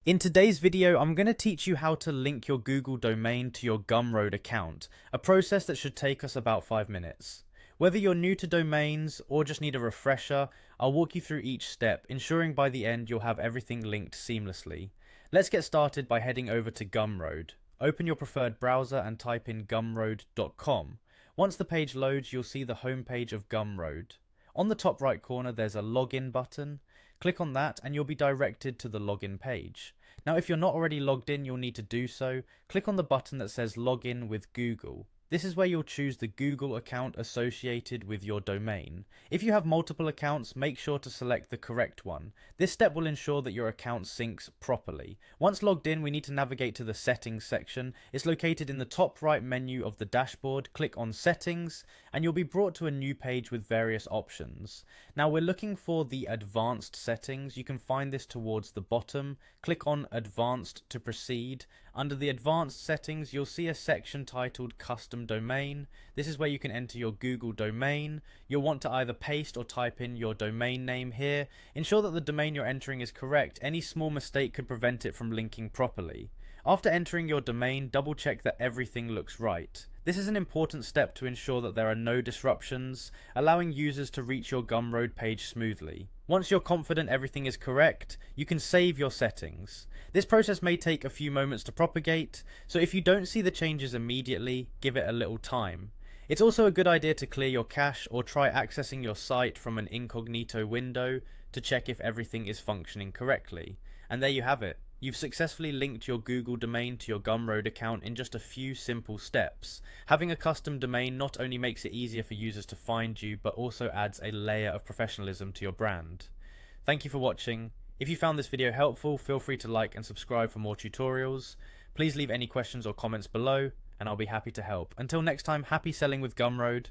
In today's video, I'm going to teach you how to link your Google domain to your Gumroad account, a process that should take us about 5 minutes. Whether you're new to domains or just need a refresher, I'll walk you through each step, ensuring by the end you'll have everything linked seamlessly. Let's get started by heading over to Gumroad. Open your preferred browser and type in gumroad.com. Once the page loads, you'll see the homepage of Gumroad. On the top right corner, there's a login button. Click on that and you'll be directed to the login page. Now, if you're not already logged in, you'll need to do so. Click on the button that says Login with Google. This is where you'll choose the Google account associated with your domain. If you have multiple accounts, make sure to select the correct one. This step will ensure that your account syncs properly. Once logged in, we need to navigate to the Settings section. It's located in the top right menu of the dashboard. Click on Settings and you'll be brought to a new page with various options. Now we're looking for the Advanced settings. You can find this towards the bottom. Click on Advanced to proceed. Under the Advanced settings, you'll see a section titled Custom Domain. This is where you can enter your Google domain. You'll want to either paste or type in your domain name here. Ensure that the domain you're entering is correct. Any small mistake could prevent it from linking properly. After entering your domain, double check that everything looks right. This is an important step to ensure that there are no disruptions, allowing users to reach your Gumroad page smoothly. Once you're confident everything is correct, you can save your settings. This process may take a few moments to propagate, so if you don't see the changes immediately, give it a little time. It's also a good idea to clear your cache or try accessing your site from an incognito window to check if everything is functioning correctly. And there you have it. You've successfully linked your Google domain to your Gumroad account in just a few simple steps. Having a custom domain not only makes it easier for users to find you, but also adds a layer of professionalism to your brand. Thank you for watching. If you found this video helpful, feel free to like and subscribe for more tutorials. Please leave any questions or comments below, and I'll be happy to help. Until next time, happy selling with Gumroad.